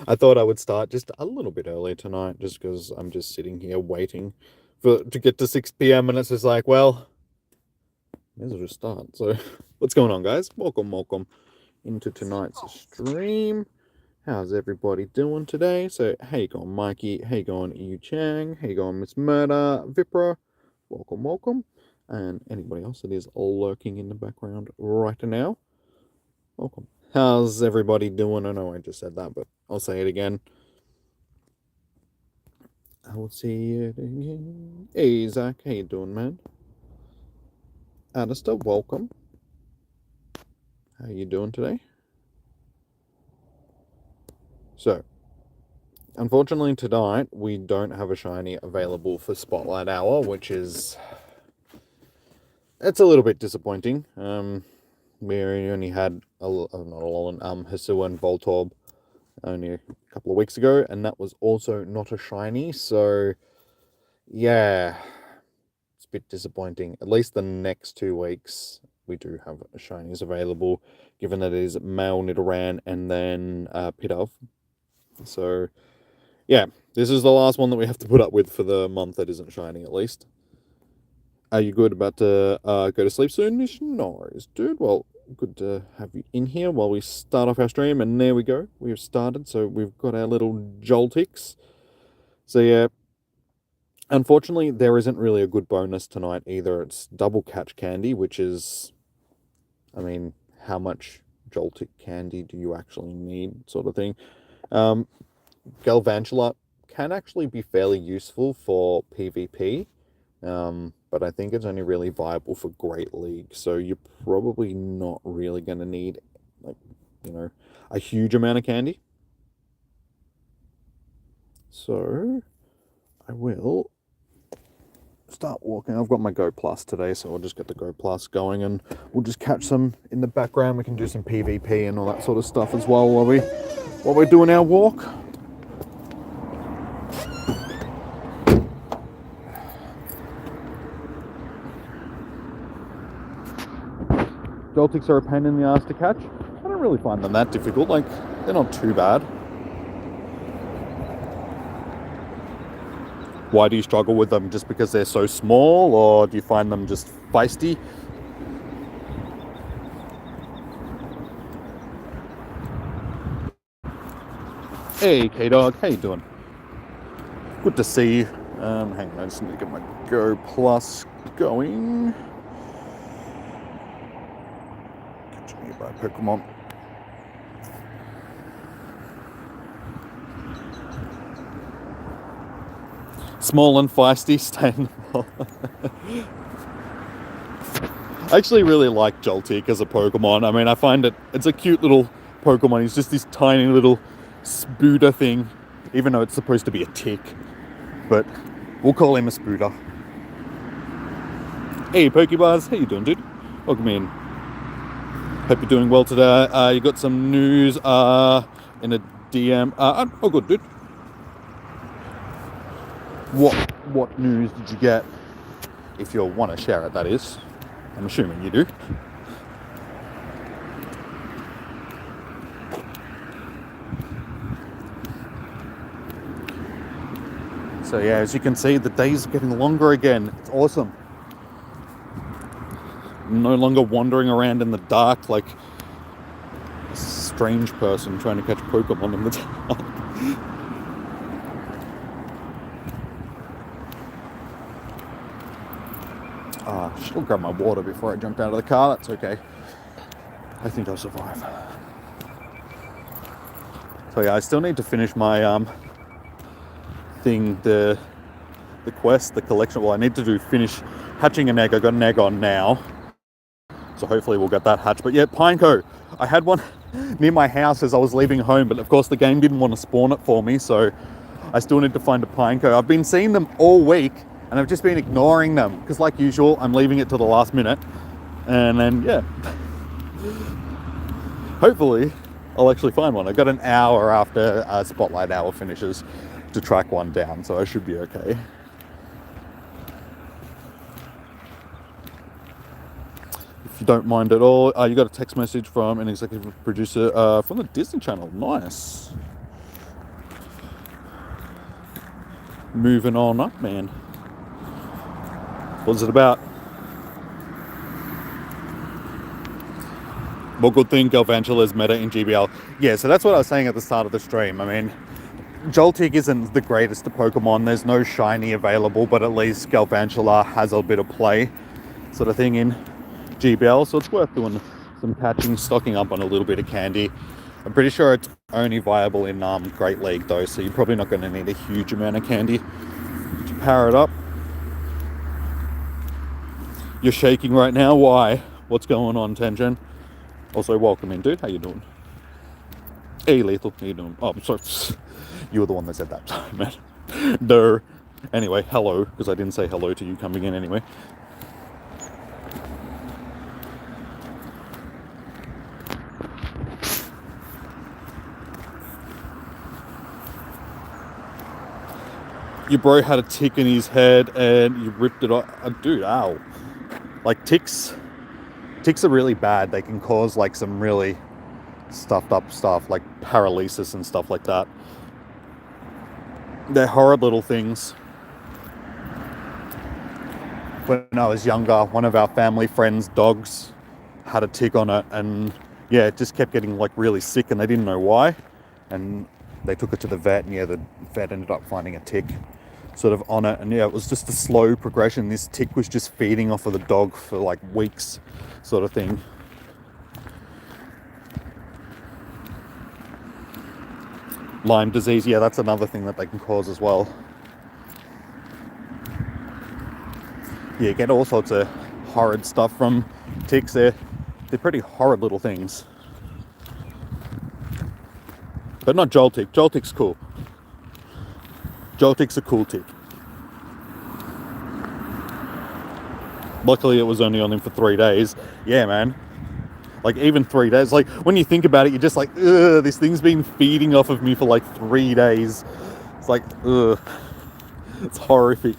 I thought I would start just a little bit early tonight, just because I'm just sitting here waiting to get to 6 p.m. and it's just like, well, may as well just start. So, what's going on, guys? Welcome into tonight's stream. How's everybody doing today? So, how you going, Mikey? How you going, Yu Chang? How you going, Miss Murder? Vipra? Welcome. And anybody else that is lurking in the background right now, welcome. How's everybody doing? I know I just said that, but I'll say it again. I will see it again. Hey, Zach, how you doing, man? Alistair, welcome. How you doing today? So, unfortunately tonight, we don't have a shiny available for Spotlight Hour, which is... it's a little bit disappointing. We only had, Hisuian and Voltorb only a couple of weeks ago, and that was also not a shiny, so... yeah... it's a bit disappointing. At least the next 2 weeks, we do have shinies available, given that it is male Nidoran and then Pidove. So, yeah, this is the last one that we have to put up with for the month that isn't shiny, at least. Are you good about to go to sleep soon? No worries, dude. Well, good to have you in here while we start off our stream. And there we go. We have started. So we've got our little Joltiks. So, yeah. Unfortunately, there isn't really a good bonus tonight either. It's double catch candy, which is, I mean, how much Joltik candy do you actually need, sort of thing. Galvantula can actually be fairly useful for PvP, but I think it's only really viable for Great League, so you're probably not really going to need, like, a huge amount of candy. So, I will start walking. I've got my Go Plus today, so I'll just get the Go Plus going and we'll just catch some in the background. We can do some PvP and all that sort of stuff as well while we're doing our walk. Joltiks are a pain in the ass to catch. I don't really find them that difficult. Like, they're not too bad. Why do you struggle with them? Just because they're so small, or do you find them just feisty? Hey, K-Dog, how you doing? Good to see you. Hang on, I just need to get my Go Plus going. Catch me by Pokemon. Small and feisty, staying. I actually really like Joltik as a Pokemon. I mean, I find it's a cute little Pokemon. He's just this tiny little spooter thing, even though it's supposed to be a tick. But we'll call him a spooter. Hey, Pokebars, how you doing, dude? Welcome in. Hope you're doing well today. You got some news in a DM. Oh, good, dude. What news did you get? If you want to share it, that is. I'm assuming you do. So yeah, as you can see, the days are getting longer again. It's awesome. I'm no longer wandering around in the dark like a strange person trying to catch Pokemon in the dark. I should have grabbed my water before I jumped out of the car. That's okay. I think I'll survive. So yeah, I still need to finish my thing, the quest, the collection. Well, I need to finish hatching an egg. I got an egg on now, so hopefully we'll get that hatched. But yeah, Pineco, I had one near my house as I was leaving home, but of course the game didn't want to spawn it for me, so I still need to find a Pineco. I've been seeing them all week and I've just been ignoring them because, like usual, I'm leaving it to the last minute, and then yeah, hopefully I'll actually find one. I got an hour after Spotlight Hour finishes to track one down, so I should be okay. If you don't mind at all, you got a text message from an executive producer from the Disney Channel. Nice. moving on up, man. What's it about? Well, good thing Galvantula's meta in GBL. Yeah, so that's what I was saying at the start of the stream. I mean, Joltik isn't the greatest of Pokemon. There's no shiny available, but at least Galvantula has a bit of play sort of thing in GBL, so it's worth doing some catching, stocking up on a little bit of candy. I'm pretty sure it's only viable in Great League though, so you're probably not going to need a huge amount of candy to power it up. You're shaking right now. Why? What's going on, Tension? Also, welcome in, dude. How you doing? Hey, Lethal. How you doing? Oh, I'm sorry. You were the one that said that. Sorry, man. No. Anyway, hello, because I didn't say hello to you coming in anyway. Your bro had a tick in his head and you ripped it off. Dude, ow. Like, ticks are really bad. They can cause like some really stuffed up stuff, like paralysis and stuff like that. They're horrid little things. When I was younger, one of our family friends' dogs had a tick on it, and yeah, it just kept getting like really sick and they didn't know why. And they took it to the vet, and yeah, the vet ended up finding a tick sort of on it, and yeah, it was just a slow progression. This tick was just feeding off of the dog for like weeks, sort of thing. Lyme disease, yeah, that's another thing that they can cause as well. Yeah, you get all sorts of horrid stuff from ticks. They're pretty horrid little things. But not Joltik. Joltik's cool. Joltik's a cool tick. Luckily, it was only on him for 3 days. Yeah, man. Like, even 3 days. Like, when you think about it, you're just like, ugh, this thing's been feeding off of me for like 3 days. It's like, ugh. It's horrific.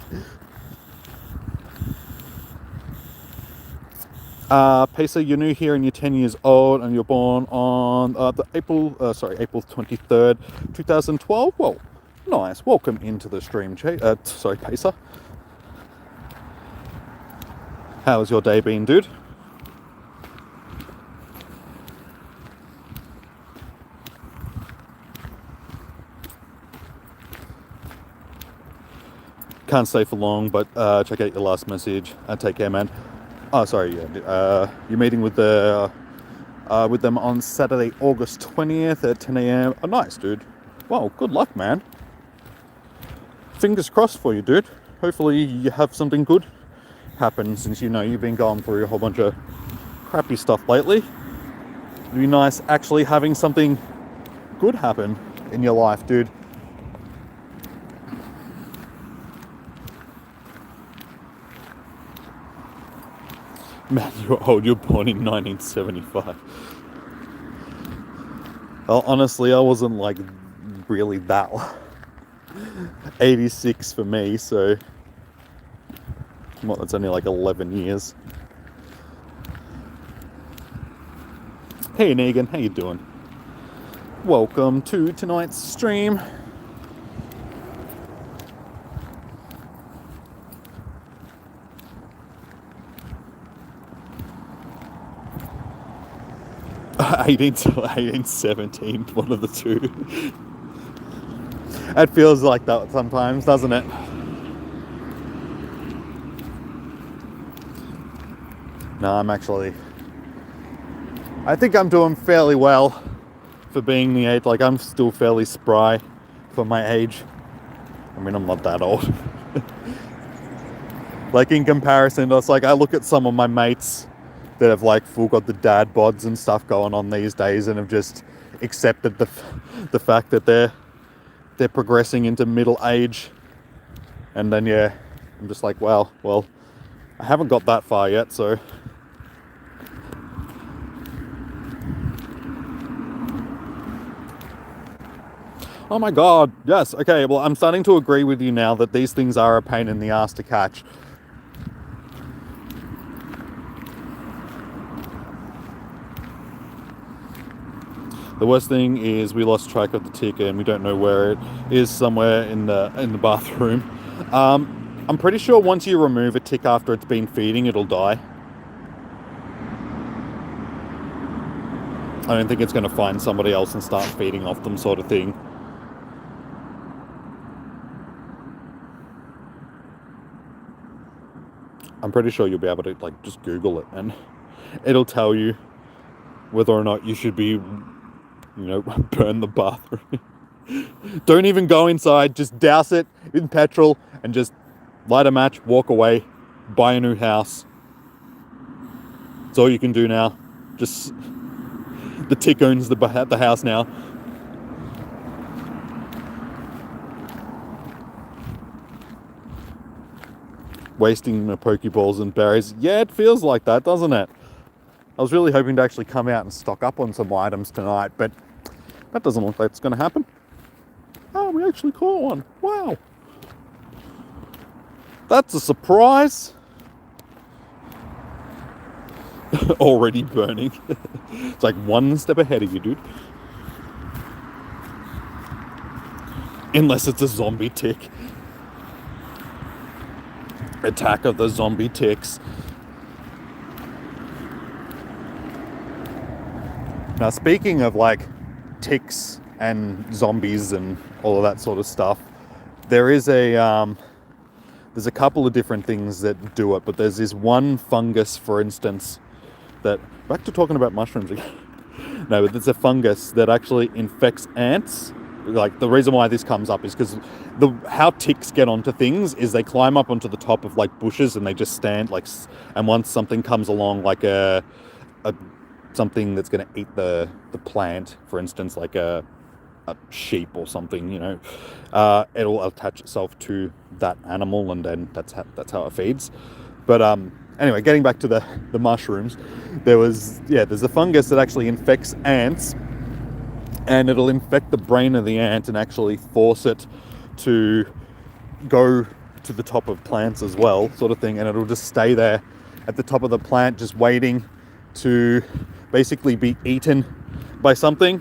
Pesa, you're new here and you're 10 years old and you're born on April 23rd, 2012. Well, nice. Welcome into the stream, sorry, Pesa. How's your day been, dude? Can't stay for long, but check out your last message. Take care, man. Oh, sorry, yeah. You're meeting with them on Saturday, August 20th at 10 a.m. Oh, nice, dude. Well, good luck, man. Fingers crossed for you, dude. Hopefully you have something good happen, since you know you've been going through a whole bunch of crappy stuff lately. It'd be nice actually having something good happen in your life, dude. Man, you're old. You're born in 1975. Well, honestly, I wasn't like really that 86 for me, so well, that's only like 11 years. Hey Negan, how you doing? Welcome to tonight's stream. '18 to 17, one of the two. It feels like that sometimes, doesn't it? No, I think I'm doing fairly well for being the age. Like, I'm still fairly spry for my age. I mean, I'm not that old. Like, in comparison, it's like I look at some of my mates that have like full got the dad bods and stuff going on these days, and have just accepted the fact that they're progressing into middle age. And then yeah, I'm just like, well, I haven't got that far yet, so oh my god, yes, okay, well, I'm starting to agree with you now that these things are a pain in the ass to catch. The worst thing is we lost track of the tick and we don't know where it is, somewhere in the bathroom. I'm pretty sure once you remove a tick after it's been feeding, it'll die. I don't think it's going to find somebody else and start feeding off them, sort of thing. I'm pretty sure you'll be able to like just Google it and it'll tell you whether or not you should be, burn the bathroom. Don't even go inside, just douse it in petrol and just light a match, walk away, buy a new house. That's all you can do now. Just the tick owns the house now. Wasting the Pokeballs and berries. Yeah, it feels like that, doesn't it? I was really hoping to actually come out and stock up on some items tonight, but that doesn't look like it's going to happen. Oh, we actually caught one. Wow. That's a surprise. Already burning. It's like one step ahead of you, dude. Unless it's a zombie tick. Attack of the zombie ticks. Now, speaking of like ticks and zombies and all of that sort of stuff, there's a couple of different things that do it, but there's this one fungus, for instance, that, back to talking about mushrooms again. No, but there's a fungus that actually infects ants. Like, the reason why this comes up is because how ticks get onto things is they climb up onto the top of like bushes and they just stand like, and once something comes along, like something that's going to eat the plant, for instance, like a sheep or something, it'll attach itself to that animal, and then that's how it feeds. But anyway, getting back to the mushrooms, there's a fungus that actually infects ants, and it'll infect the brain of the ant and actually force it to go to the top of plants as well, sort of thing, and it'll just stay there at the top of the plant, just waiting to basically be eaten by something.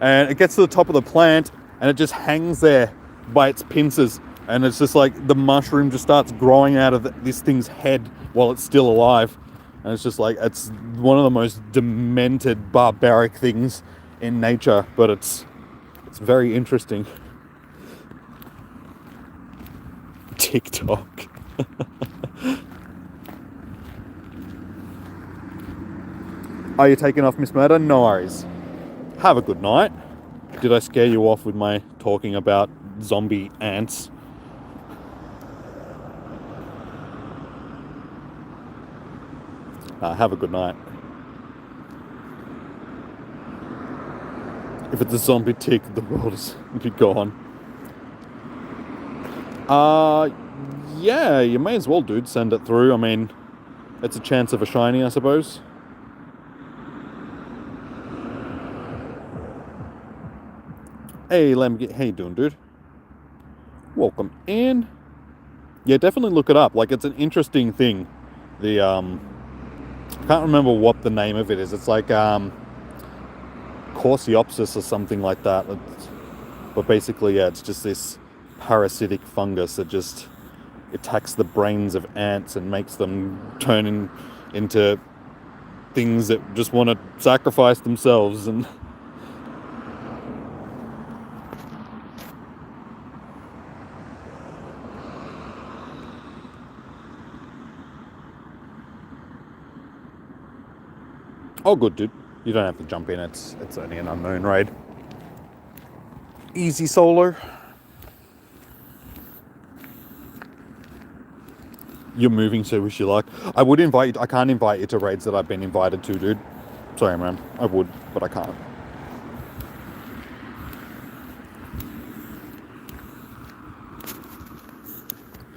And it gets to the top of the plant and it just hangs there by its pincers, and it's just like the mushroom just starts growing out of this thing's head while it's still alive. And it's just like, it's one of the most demented, barbaric things in nature, but it's very interesting. TikTok. Are you taking off, Miss Murder? No worries. Have a good night. Did I scare you off with my talking about zombie ants? Have a good night. If it's a zombie tick, the world is be gone. Yeah, you may as well, dude. Send it through. I mean, it's a chance of a shiny, I suppose. Hey, how you doing, dude? Welcome in. Yeah, definitely look it up. Like, it's an interesting thing. I can't remember what the name of it is. It's like Corsiopsis or something like that. But basically, yeah, it's just this parasitic fungus that just attacks the brains of ants and makes them turn into things that just want to sacrifice themselves. And oh, good, dude. You don't have to jump in. It's only an unknown raid. Easy solo. You're moving, so wish you luck. I would invite you. I can't invite you to raids that I've been invited to, dude. Sorry, man. I would, but I can't.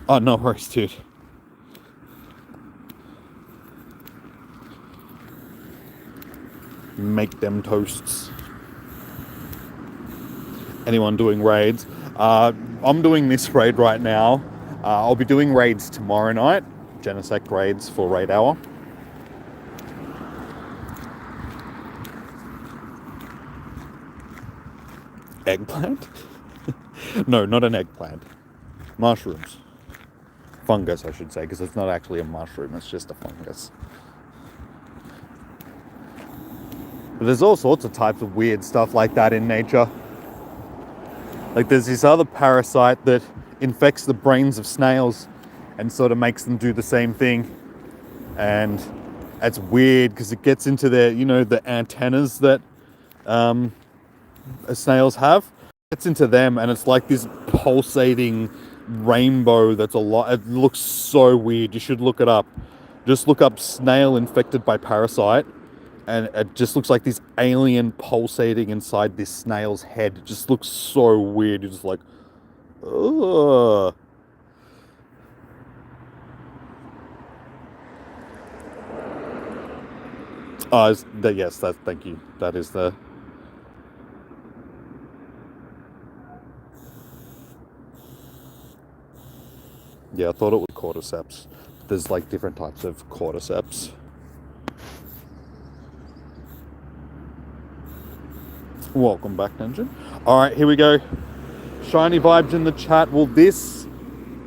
Oh, no worries, dude. Make them toasts. Anyone doing raids? I'm doing this raid right now. I'll be doing raids tomorrow night. Genesect raids for Raid Hour. Eggplant? No, not an eggplant. Mushrooms. Fungus, I should say, because it's not actually a mushroom, it's just a fungus. But there's all sorts of types of weird stuff like that in nature. Like there's this other parasite that infects the brains of snails and sort of makes them do the same thing. And it's weird because it gets into their, the antennas that snails have. It gets into them and it's like this pulsating rainbow that's it looks so weird. You should look it up. Just look up snail infected by parasite and it just looks like this alien pulsating inside this snail's head. It just looks so weird. You're just like, ugh. Yes, thank you. That is the... Yeah, I thought it was cordyceps. There's like different types of cordyceps. Welcome back, Dungeon. Alright, here we go. Shiny vibes in the chat. Will this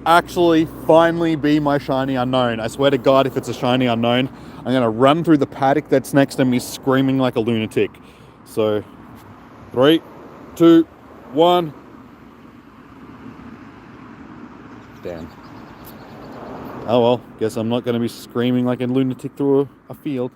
actually finally be my shiny unknown? I swear to God, if it's a shiny unknown, I'm going to run through the paddock that's next to me screaming like a lunatic. So, 3, 2, 1. Damn. Oh well, guess I'm not going to be screaming like a lunatic through a field.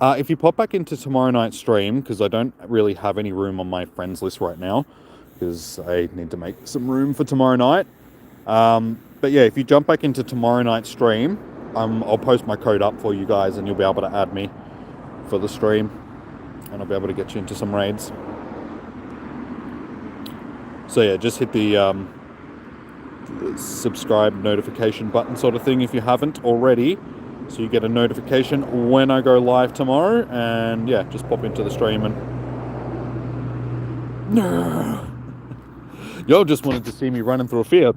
If you pop back into tomorrow night's stream, because I don't really have any room on my friends list right now, because I need to make some room for tomorrow night. But yeah, if you jump back into tomorrow night's stream, I'll post my code up for you guys and you'll be able to add me for the stream. And I'll be able to get you into some raids. So yeah, just hit the subscribe notification button sort of thing if you haven't already. So you get a notification when I go live tomorrow. And yeah, just pop into the stream and... No! Y'all just wanted to see me running through a field.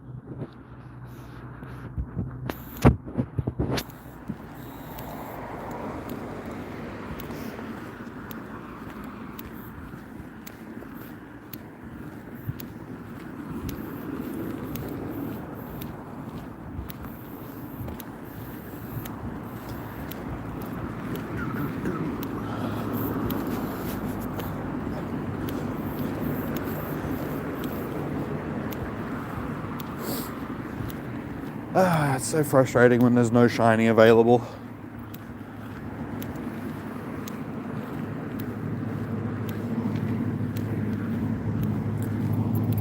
It's so frustrating when there's no shiny available.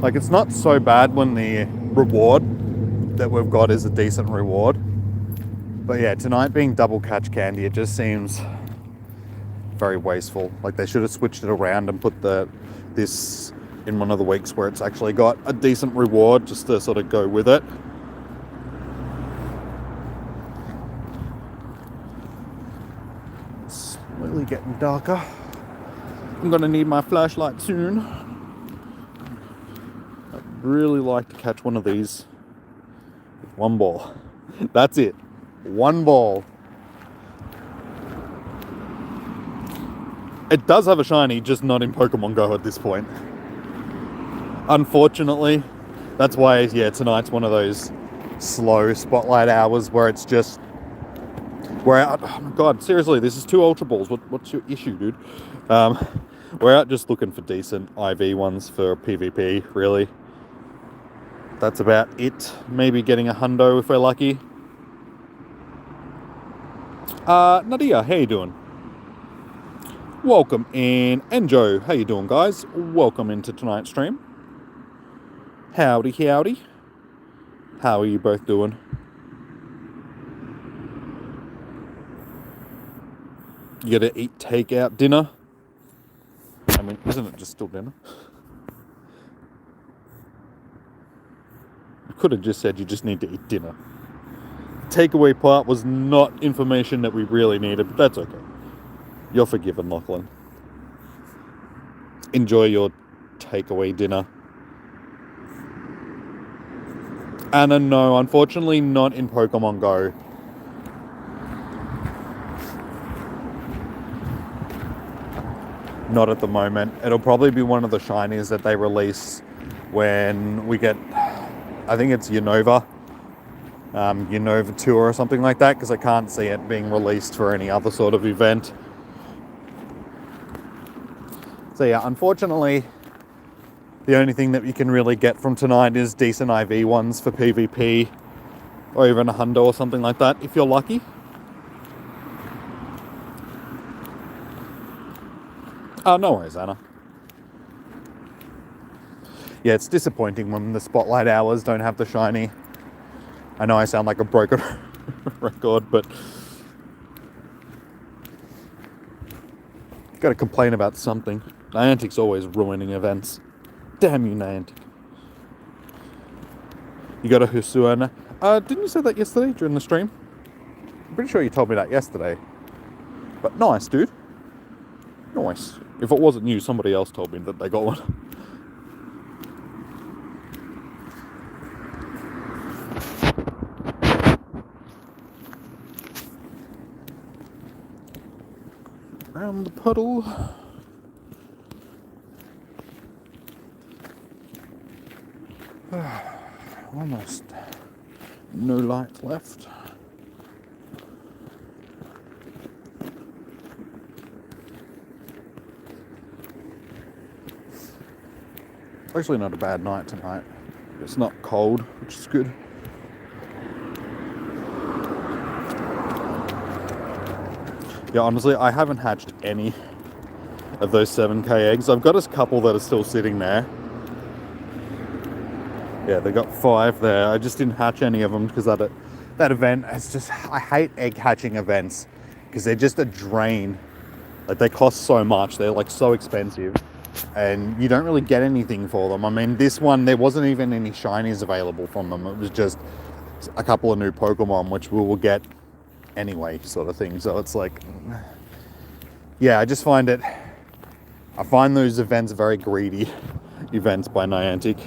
Like, it's not so bad when the reward that we've got is a decent reward. But yeah, tonight being double catch candy, it just seems very wasteful. Like, they should have switched it around and put this in one of the weeks where it's actually got a decent reward just to sort of go with it. It's really getting darker. I'm gonna need my flashlight soon. I'd really like to catch one of these with one ball. That's it. One ball. It does have a shiny, just not in Pokemon Go at this point. Unfortunately, that's why, yeah, tonight's one of those slow spotlight hours where it's just... We're out... Oh my God, seriously, this is 2 Ultra Balls. What's your issue, dude? We're out just looking for decent IV ones for PvP, really. That's about it. Maybe getting a Hundo if we're lucky. Nadia, how you doing? Welcome in. And Joe, how you doing, guys? Welcome into tonight's stream. Howdy, howdy. How are you both doing? You gotta eat takeout dinner? I mean, isn't it just still dinner? I could have just said you just need to eat dinner. The takeaway part was not information that we really needed, but that's okay. You're forgiven, Lachlan. Enjoy your takeaway dinner. Anna, no, unfortunately not in Pokemon Go. not at the moment. It'll probably be one of the shinies that they release when we get, I think it's Unova 2 or something like that, because I can't see it being released for any other sort of event. So yeah, unfortunately, the only thing that you can really get from tonight is decent IV ones for PvP, or even a Hundo or something like that, if you're lucky. Oh, no worries, Anna. Yeah, it's disappointing when the Spotlight Hours don't have the shiny. I know I sound like a broken record, but gotta complain about something. Niantic's always ruining events. Damn you, Niantic. You got a Husuana. Didn't you say that yesterday during the stream? I'm pretty sure you told me that yesterday. But nice, dude. Nice. If it wasn't you, somebody else told me that they got one. Around the puddle. Almost no light left. It's actually not a bad night tonight. It's not cold, which is good. Yeah, honestly, I haven't hatched any of those 7k eggs. I've got a couple that are still sitting there. Yeah, they got 5 there. I just didn't hatch any of them because that event, it's just, I hate egg hatching events because they're just a drain. Like, they cost so much. They're like so expensive and you don't really get anything for them. I mean, this one, there wasn't even any shinies available from them. It was just a couple of new Pokemon, which we will get anyway, sort of thing. So it's like, yeah, I find those events very greedy events by Niantic.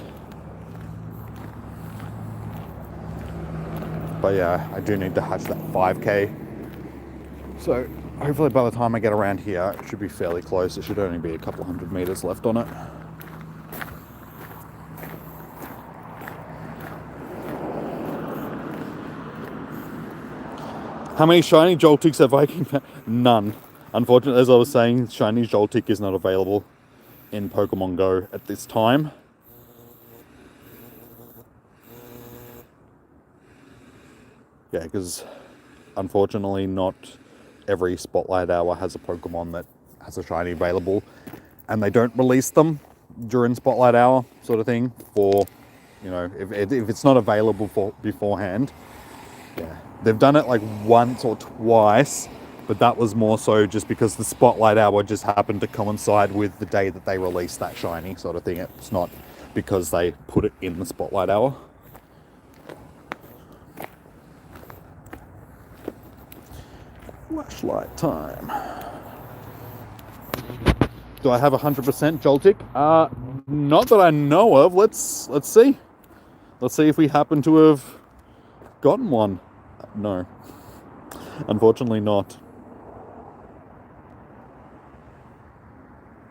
But yeah, I do need to hatch that 5k. So hopefully by the time I get around here, it should be fairly close. It should only be a couple 100 meters left on it. How many shiny Joltiks have Viking? None. Unfortunately, as I was saying, shiny Joltik is not available in Pokemon Go at this time. Yeah, because unfortunately not every Spotlight Hour has a Pokemon that has a shiny available, and they don't release them during Spotlight Hour sort of thing for, you know, if it's not available for beforehand. Yeah, they've done it like once or twice, but that was more so just because the Spotlight Hour just happened to coincide with the day that they released that shiny sort of thing. It's not because they put it in the Spotlight Hour. Flashlight time. Do I have 100% Joltik? Not that I know of. Let's see. Let's see if we happen to have gotten one. No. Unfortunately not.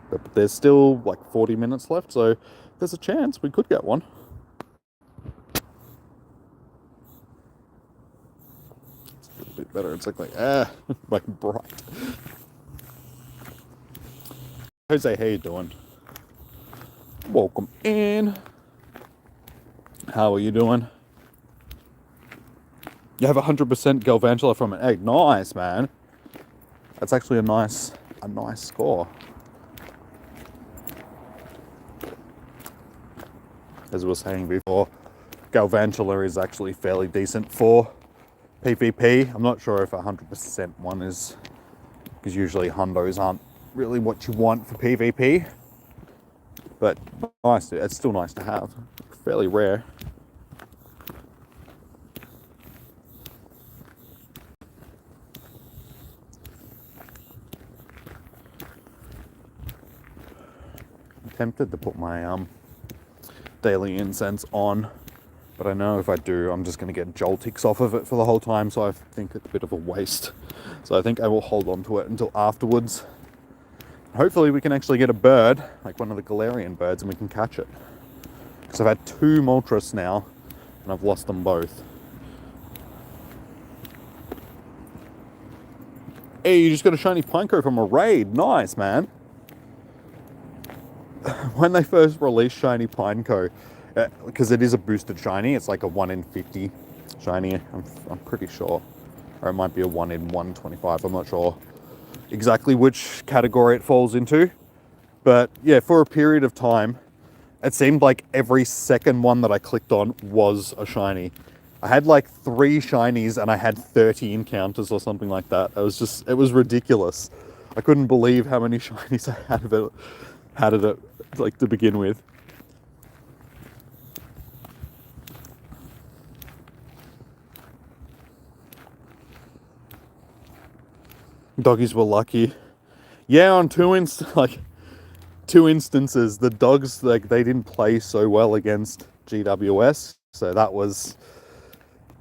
But there's still like 40 minutes left, so there's a chance we could get one. It's a bit better. It's like bright. Jose, how you doing? Welcome in. How are you doing? You have 100% Galvantula from an egg. Nice, man. That's actually a nice score. As we were saying before, Galvantula is actually fairly decent for PvP. I'm not sure if 100% one is, because usually Hundos aren't really what you want for PvP. But nice, it's still nice to have. Fairly rare. I'm tempted to put my daily incense on, but I know if I do, I'm just going to get Joltiks off of it for the whole time, so I think it's a bit of a waste. So I think I will hold on to it until afterwards. Hopefully we can actually get a bird, like one of the Galarian birds, and we can catch it. Because I've had 2 Moltres now, and I've lost them both. Hey, you just got a shiny Pineco from a raid. Nice, man. When they first released shiny Pineco, because it is a boosted shiny, it's like a 1 in 50 shiny, I'm pretty sure. Or it might be a 1 in 125, I'm not sure exactly which category it falls into. But yeah, for a period of time, it seemed like every second one that I clicked on was a shiny. I had like 3 shinies and I had 30 encounters or something like that. It was ridiculous. I couldn't believe how many shinies I had of it like to begin with. Doggies were lucky. Yeah, on 2 instances, the dogs, like, they didn't play so well against GWS. So that was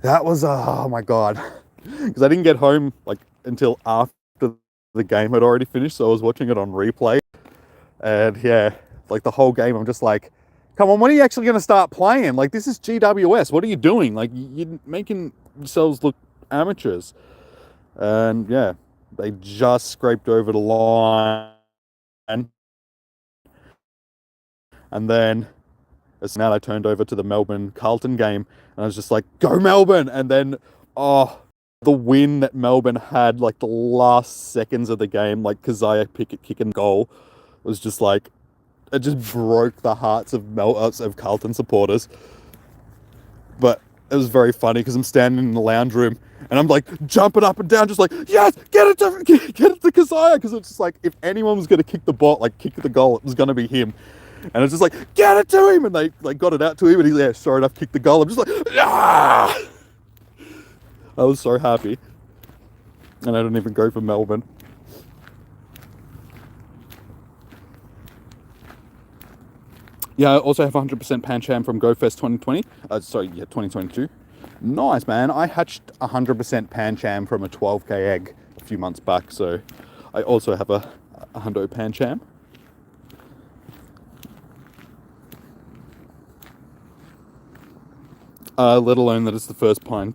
oh my god. Because I didn't get home like until after the game had already finished, so I was watching it on replay. And yeah, like the whole game I'm just like, come on, when are you actually going to start playing? Like, this is GWS. What are you doing? Like, you're making yourselves look amateurs. And yeah, they just scraped over the line. And then as now I turned over to the Melbourne Carlton game, and I was just like, go Melbourne! And then, oh, the win that Melbourne had, like the last seconds of the game, like Keziah Pickett kicking goal, was just like, it just broke the hearts of Carlton supporters. But it was very funny because I'm standing in the lounge room and I'm like jumping up and down, just like, yes, get it to Keziah, because it's just like, if anyone was going to kick the ball, like kick the goal, it was going to be him. And it's just like, get it to him, and they like got it out to him, and he's sure enough kicked the goal. I'm just like, ah! I was so happy, and I didn't even go for Melbourne. Yeah, I also have 100% Pancham from GoFest 2020. 2022. Nice, man. I hatched 100% Pancham from a 12k egg a few months back, so I also have a Hundo Pancham. Let alone that it's the first Pineco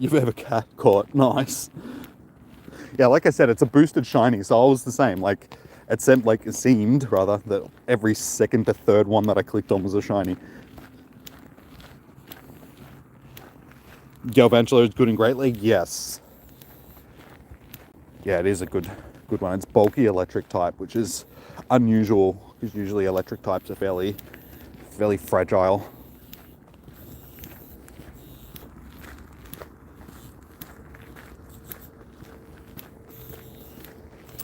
you've ever caught. Nice. Yeah, like I said, it's a boosted shiny, so I was the same. Like, it seemed that every second to third one that I clicked on was a shiny. Galvantula is good in Great League? Yes. Yeah, it is a good one. It's bulky electric type, which is unusual, because usually electric types are fairly fragile.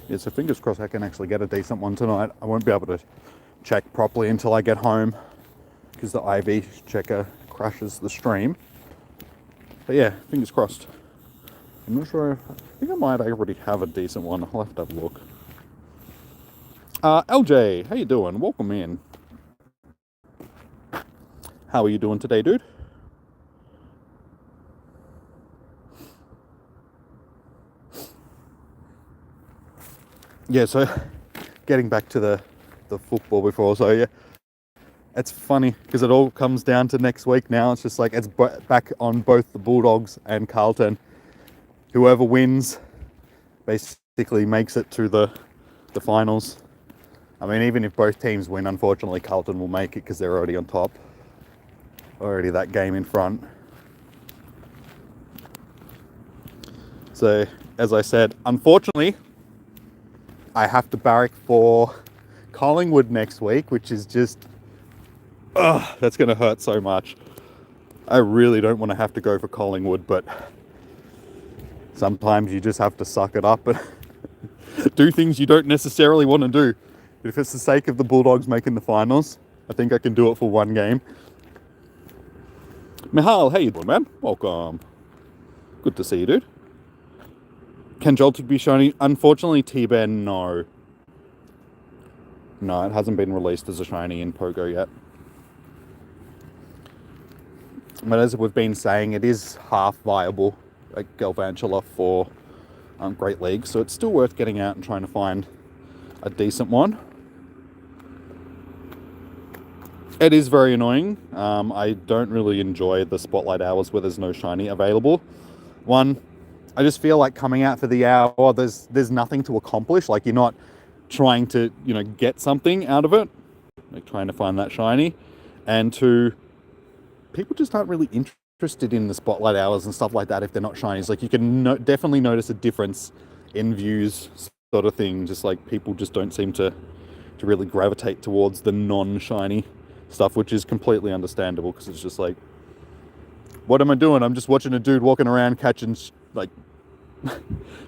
Yeah, so fingers crossed I can actually get a decent one tonight. I won't be able to check properly until I get home, because the IV checker crashes the stream. But yeah, fingers crossed. I'm not sure. I think I might already have a decent one. I'll have to have a look. LJ, how you doing? Welcome in. How are you doing today, dude? Yeah, so getting back to the football before, so yeah, it's funny because it all comes down to next week now. It's just like, it's back on both the Bulldogs and Carlton. Whoever wins basically makes it to the finals. I mean, even if both teams win, unfortunately Carlton will make it because they're already on top. Already that game in front. So, as I said, unfortunately, I have to barrack for Collingwood next week, which is just, that's going to hurt so much. I really don't want to have to go for Collingwood, but sometimes you just have to suck it up and do things you don't necessarily want to do. If it's the sake of the Bulldogs making the finals, I think I can do it for one game. Mihal, how you doing, man? Welcome. Good to see you, dude. Can Joltik be shiny? Unfortunately, T-Bear, no. No, it hasn't been released as a shiny in Pogo yet. But as we've been saying, it is half viable, like Galvantula, for Great League, so it's still worth getting out and trying to find a decent one. It is very annoying. I don't really enjoy the Spotlight Hours where there's no shiny available. One, I just feel like coming out for the hour, there's nothing to accomplish. Like, you're not trying to, get something out of it, like trying to find that shiny. And two, people just aren't really interested in the Spotlight Hours and stuff like that if they're not shinies. Like, you can definitely notice a difference in views, sort of thing. Just like people just don't seem to really gravitate towards the non-shiny stuff, which is completely understandable, because it's just like, what am I doing? I'm just watching a dude walking around catching like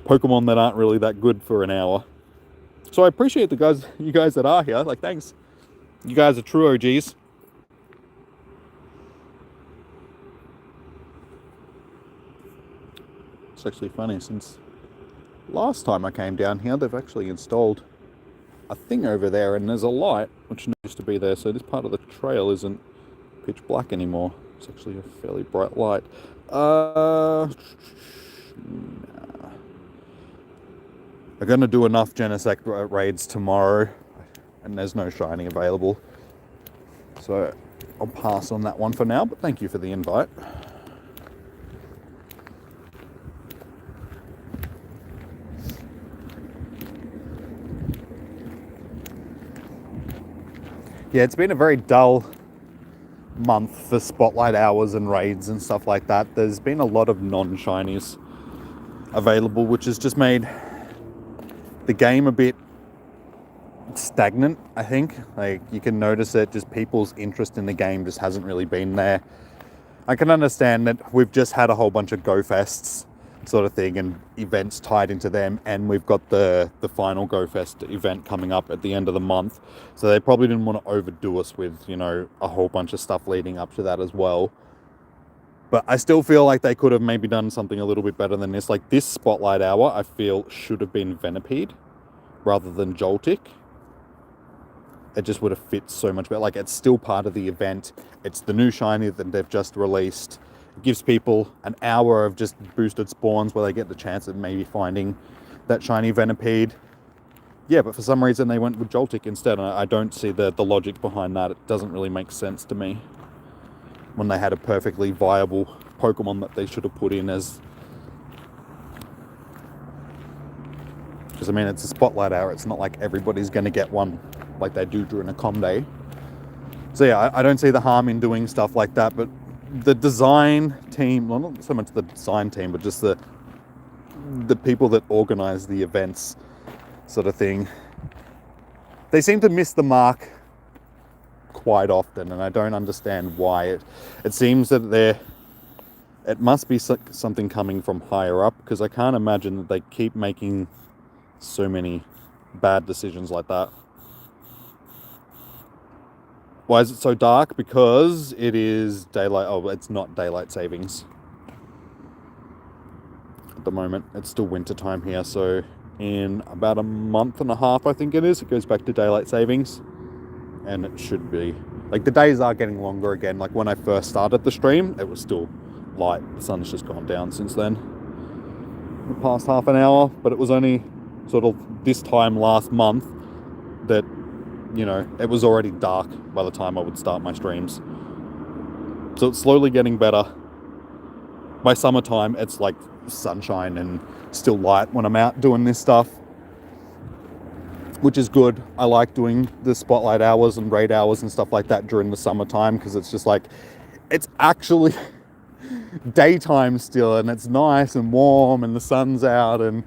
Pokemon that aren't really that good for an hour. So I appreciate you guys that are here. Like, thanks. You guys are true OGs. It's actually funny, since last time I came down here, they've actually installed a thing over there, and there's a light which used to be there, so this part of the trail isn't pitch black anymore. It's actually a fairly bright light. Nah. I'm gonna do enough Genesect raids tomorrow, and there's no shiny available, so I'll pass on that one for now, but thank you for the invite. Yeah, it's been a very dull month for Spotlight Hours and raids and stuff like that. There's been a lot of non-shinies available, which has just made the game a bit stagnant, I think. Like, you can notice it, just people's interest in the game just hasn't really been there. I can understand that we've just had a whole bunch of Go Fests sort of thing and events tied into them, and we've got the final Go Fest event coming up at the end of the month, so they probably didn't want to overdo us with a whole bunch of stuff leading up to that as well. But I still feel like they could have maybe done something a little bit better than this. Like, this Spotlight Hour, I feel, should have been Venipede rather than Joltik. It just would have fit so much better. Like, it's still part of the event. It's the new shiny that they've just released. It gives people an hour of just boosted spawns where they get the chance of maybe finding that shiny Venipede. Yeah, but for some reason they went with Joltik instead, and I don't see the logic behind that. It doesn't really make sense to me, when they had a perfectly viable Pokemon that they should have put in as... Because, I mean, it's a Spotlight Hour. It's not like everybody's going to get one like they do during a com day. So yeah, I don't see the harm in doing stuff like that, but the design team, well, not so much the design team, but just the people that organize the events sort of thing, they seem to miss the mark quite often, and I don't understand why. It seems that it must be something coming from higher up, because I can't imagine that they keep making so many bad decisions like that. Why is it so dark? Because it is daylight. Oh, it's not daylight savings at the moment. It's still winter time here, so in about a month and a half, I think it is, it goes back to daylight savings, and it should be. Like, the days are getting longer again. Like, when I first started the stream, it was still light. The sun's just gone down since then, the past half an hour, but it was only sort of this time last month that it was already dark by the time I would start my streams. So it's slowly getting better. By summertime, it's like sunshine and still light when I'm out doing this stuff, which is good. I like doing the Spotlight Hours and raid hours and stuff like that during the summertime, because it's just like, it's actually daytime still, and it's nice and warm, and the sun's out, and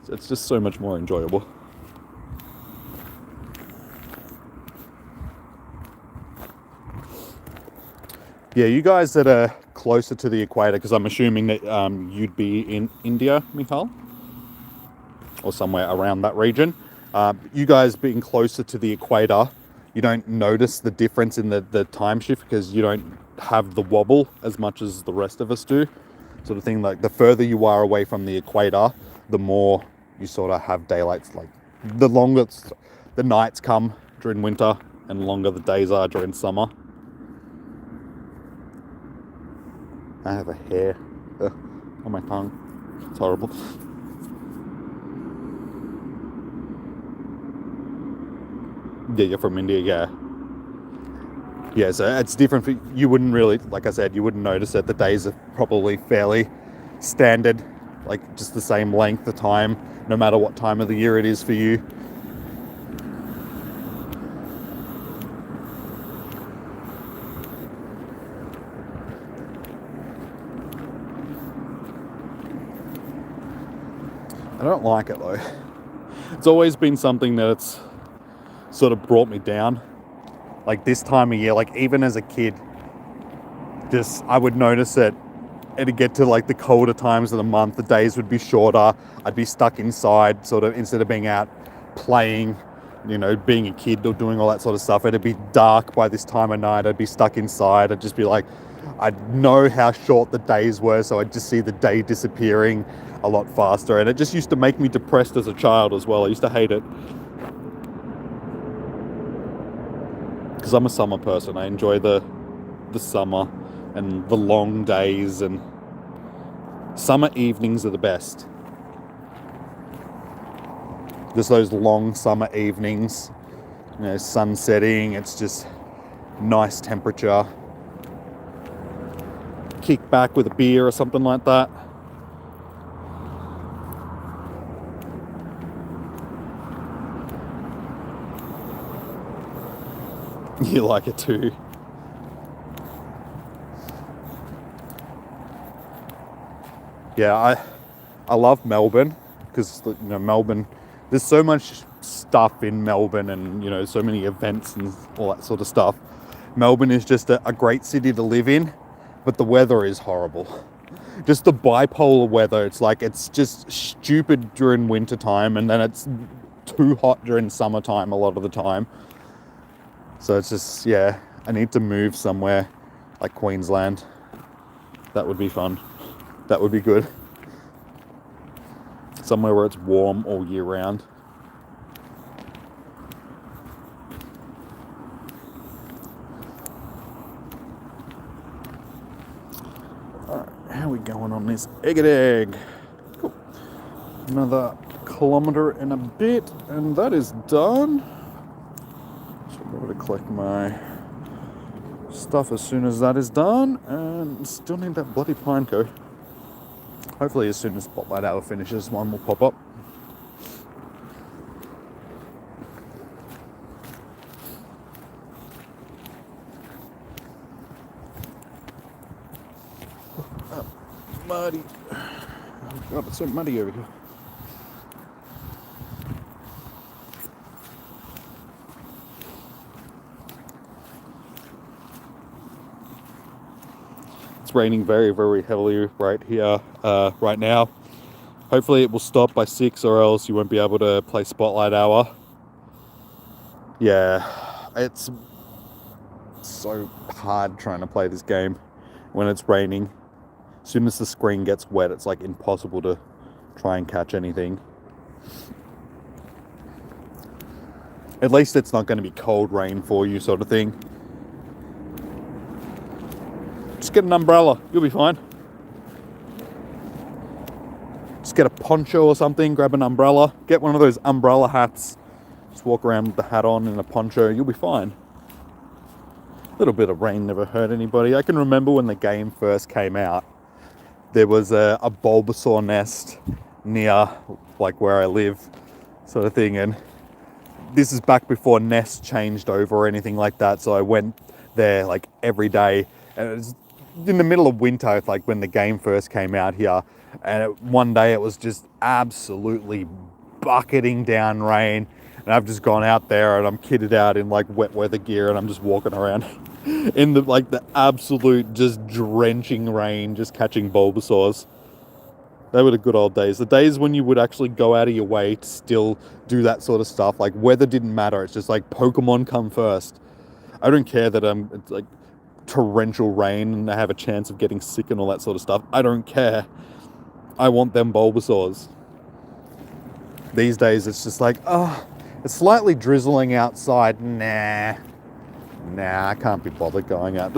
it's just so much more enjoyable. Yeah, you guys that are closer to the equator, because I'm assuming that you'd be in India, Michal, or somewhere around that region. You guys being closer to the equator, you don't notice the difference in the time shift, because you don't have the wobble as much as the rest of us do, sort of thing. Like, the further you are away from the equator, the more you sort of have daylights. Like, the longer the nights come during winter, and longer the days are during summer. I have a hair on my tongue. It's horrible. Yeah, you're from India, yeah. Yeah, so it's different. You wouldn't really, like I said, you wouldn't notice it. The days are probably fairly standard, like just the same length of time, no matter what time of the year it is for you. I don't like it though. It's always been something that's sort of brought me down. Like this time of year, like even as a kid, just I would notice it. It'd get to like the colder times of the month, the days would be shorter. I'd be stuck inside, sort of, instead of being out playing, you know, being a kid or doing all that sort of stuff. It'd be dark by this time of night. I'd be stuck inside. I'd just be like, I'd know how short the days were, so I'd just see the day disappearing a lot faster. And it just used to make me depressed as a child as well. I used to hate it. Because I'm a summer person. I enjoy the summer and the long days, and summer evenings are the best. Just those long summer evenings, you know, sun setting, it's just nice temperature. Kick back with a beer or something like that. You like it too. Yeah, I love Melbourne because, you know, Melbourne, there's so much stuff in Melbourne, and, you know, so many events and all that sort of stuff. Melbourne is just a great city to live in, but the weather is horrible. Just the bipolar weather. It's like, it's just stupid during winter time, and then it's too hot during summertime a lot of the time. So it's just, yeah, I need to move somewhere like Queensland. That would be fun. That would be good. Somewhere where it's warm all year round. Alright, how are we going on this egg? Cool. Another kilometre and a bit, and that is done. So I'm going to collect my stuff as soon as that is done, and still need that bloody pine cone. Hopefully as soon as Spotlight Hour finishes, one will pop up. Oh, muddy. Oh God, it's so muddy over here. It's raining very, very heavily right here, right now. Hopefully it will stop by 6, or else you won't be able to play Spotlight Hour. Yeah, it's so hard trying to play this game when it's raining. As soon as the screen gets wet, it's like impossible to try and catch anything. At least it's not going to be cold rain for you, sort of thing. Just get an umbrella, you'll be fine. Just get a poncho or something, grab an umbrella, get one of those umbrella hats. Just walk around with the hat on and a poncho, you'll be fine. A little bit of rain never hurt anybody. I can remember when the game first came out, there was a Bulbasaur nest near, like, where I live, sort of thing, and this is back before nests changed over or anything like that, so I went there like every day, and it was in the middle of winter, like when the game first came out here, and one day it was just absolutely bucketing down rain, and I've just gone out there and I'm kitted out in like wet weather gear, and I'm just walking around in the absolute just drenching rain, just catching Bulbasaurs. They were the good old days. The days when you would actually go out of your way to still do that sort of stuff. Like, weather didn't matter. It's just like Pokemon come first. I don't care that it's like torrential rain and I have a chance of getting sick and all that sort of stuff. I don't care. I want them Bulbasaurs. These days it's just like, oh, it's slightly drizzling outside. Nah, I can't be bothered going out.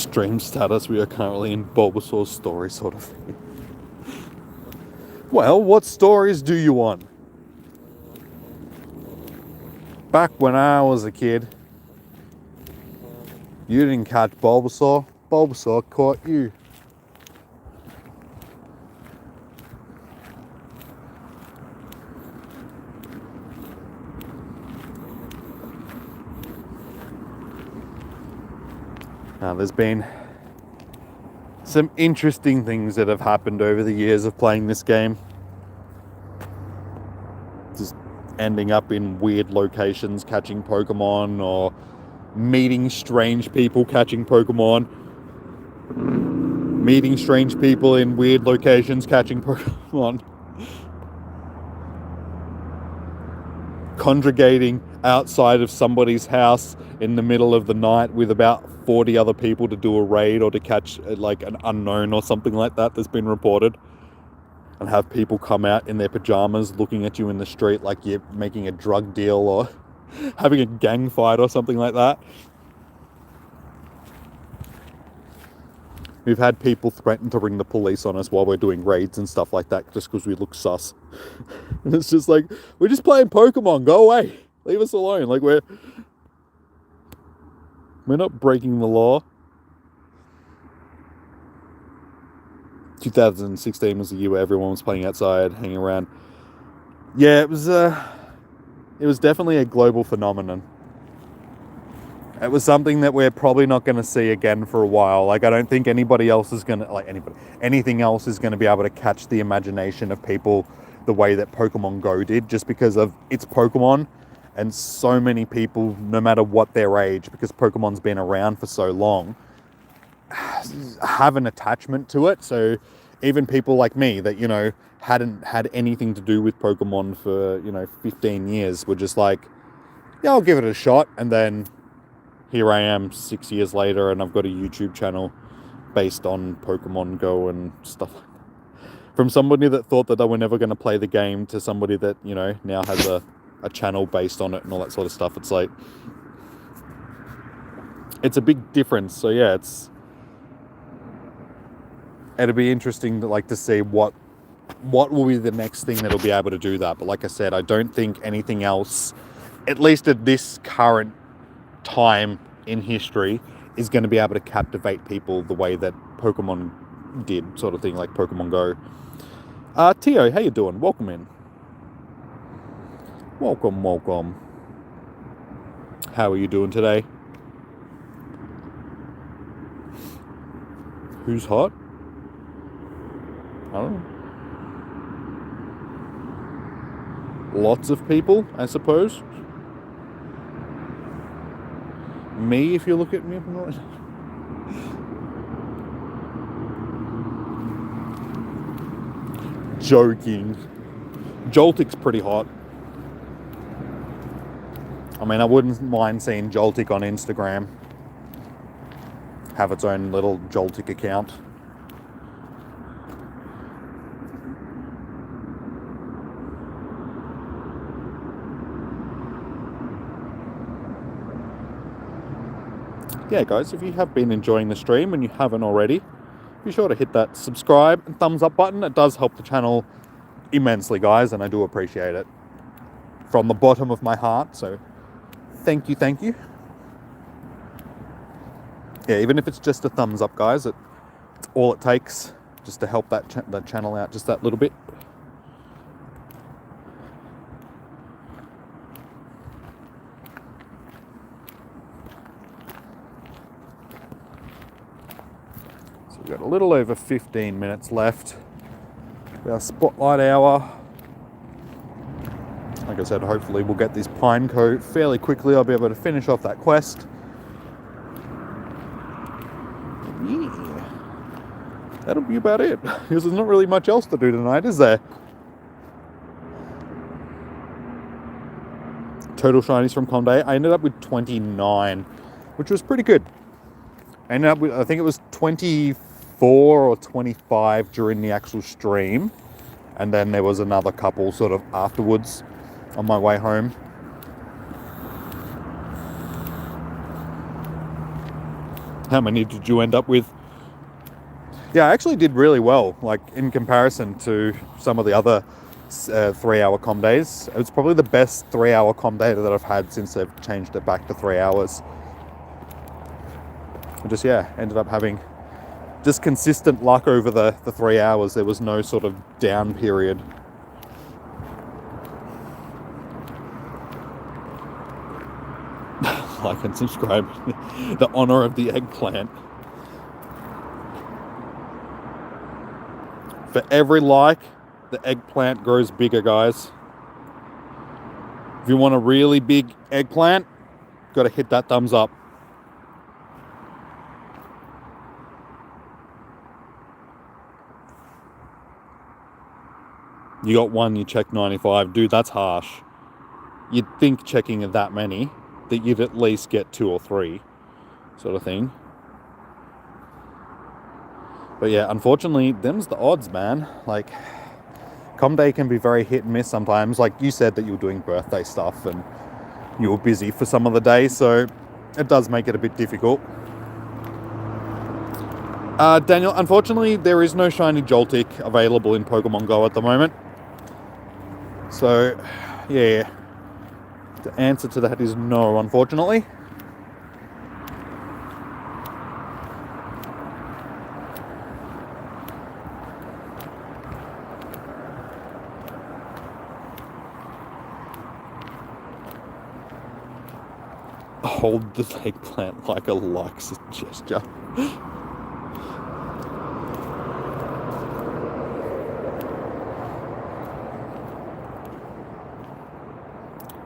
Stream status, we are currently in Bulbasaur's story sort of thing. Well, what stories do you want? Back when I was a kid, you didn't catch Bulbasaur, Bulbasaur caught you. Now, there's been some interesting things that have happened over the years of playing this game. Just ending up in weird locations catching Pokemon, or meeting strange people catching Pokemon. Meeting strange people in weird locations catching Pokemon. Congregating outside of somebody's house in the middle of the night with about 40 other people to do a raid or to catch like an unknown or something like that that's been reported, and have people come out in their pajamas looking at you in the street like you're making a drug deal or having a gang fight or something like that. We've had people threaten to ring the police on us while we're doing raids and stuff like that just because we look sus. And it's just like, we're just playing Pokemon, go away, leave us alone. Like, we're not breaking the law. 2016 was the year where everyone was playing outside, hanging around. Yeah, it was definitely a global phenomenon. It was something that we're probably not going to see again for a while. Like, I don't think anything else is going to be able to catch the imagination of people the way that Pokemon Go did, just because of its Pokemon, and so many people, no matter what their age, because Pokemon's been around for so long, have an attachment to it. So even people like me that, hadn't had anything to do with Pokemon for, 15 years were just like, yeah, I'll give it a shot. And then here I am 6 years later, and I've got a YouTube channel based on Pokemon Go and stuff like that. From somebody that thought that they were never going to play the game to somebody that, now has a channel based on it and all that sort of stuff. It's like, it's a big difference. So yeah, it'll be interesting to see what will be the next thing that'll be able to do that. But like I said, I don't think anything else, at least at this current time in history, is going to be able to captivate people the way that Pokemon did, sort of thing, like Pokemon Go. Tio, how you doing? Welcome in. Welcome. How are you doing today? Who's hot? I don't know. Lots of people, I suppose. Me, if you look at me. Joking. Joltik's pretty hot. I mean, I wouldn't mind seeing Joltik on Instagram. Have its own little Joltik account. Yeah, guys, if you have been enjoying the stream and you haven't already, be sure to hit that subscribe and thumbs up button. It does help the channel immensely, guys, and I do appreciate it from the bottom of my heart. So thank you. Yeah, even if it's just a thumbs up, guys, it's all it takes just to help that channel out just that little bit. We've got a little over 15 minutes left of our Spotlight Hour. Like I said, hopefully we'll get this Pine Coat fairly quickly. I'll be able to finish off that quest. Yeah. That'll be about it, because there's not really much else to do tonight, is there? Total shinies from Conde. I ended up with 29, which was pretty good. I ended up with, I think it was 24 or 25 during the actual stream, and then there was another couple sort of afterwards on my way home. How many did you end up with? Yeah, I actually did really well, like in comparison to some of the other 3-hour com days. It was probably the best 3-hour com day that I've had since they've changed it back to 3 hours. I just, ended up having just consistent luck over the 3 hours. There was no sort of down period. Like and subscribe. The honor of the eggplant. For every like, the eggplant grows bigger, guys. If you want a really big eggplant, got to hit that thumbs up. You got one, you check 95. Dude, that's harsh. You'd think checking that many, that you'd at least get 2 or 3, sort of thing. But yeah, unfortunately, them's the odds, man. Like, com day can be very hit and miss sometimes. Like you said that you were doing birthday stuff and you were busy for some of the day, so it does make it a bit difficult. Daniel, unfortunately, there is no shiny Joltik available in Pokemon Go at the moment. So, yeah, the answer to that is no, unfortunately. Hold the eggplant like a likes gesture.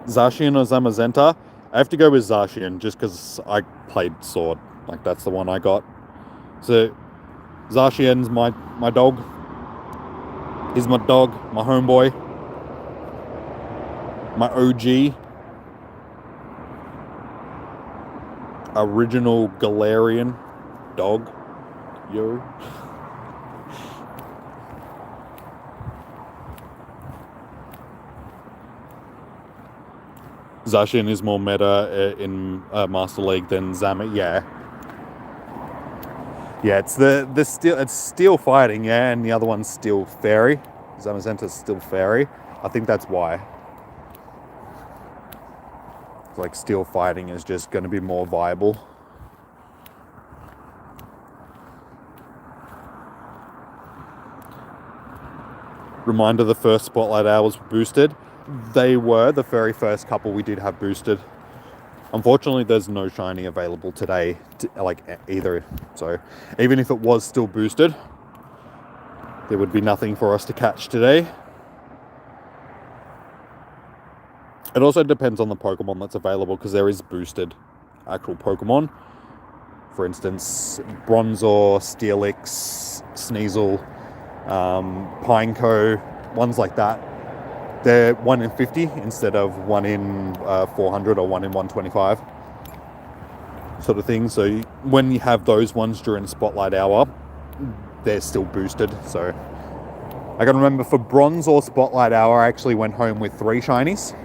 Zacian or Zamazenta? I have to go with Zacian just because I played Sword. Like, that's the one I got. So, Zacian's my dog. He's my dog, my homeboy. My OG. Original Galarian dog. Yo. Zacian is more meta in Master League than Zama. Yeah, it's the steel. It's steel fighting, and the other one's steel fairy. Zamazenta's still fairy. I think that's why. Like, steel fighting is just going to be more viable. Reminder, the first Spotlight Hours were boosted. They were the very first couple we did have boosted. Unfortunately, there's no shiny available today, either. So even if it was still boosted, there would be nothing for us to catch today. It also depends on the Pokemon that's available, because there is boosted actual Pokemon. For instance, Bronzor, Steelix, Sneasel, Pineco, ones like that. They're 1 in 50 instead of 1 in 400 or 1 in 125 sort of thing. So when you have those ones during Spotlight Hour, they're still boosted. So I can remember for Bronze or Spotlight Hour, I actually went home with 3 shinies.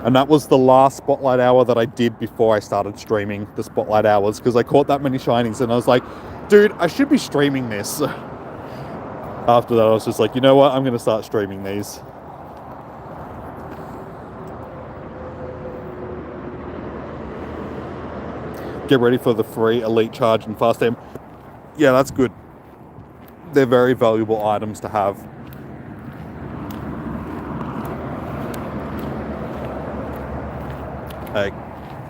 And that was the last Spotlight Hour that I did before I started streaming the Spotlight Hours, because I caught that many shinies and I was like, dude, I should be streaming this. After that, I was just like, you know what? I'm going to start streaming these. Get ready for the free Elite Charge and Fast Aim. Yeah, that's good. They're very valuable items to have.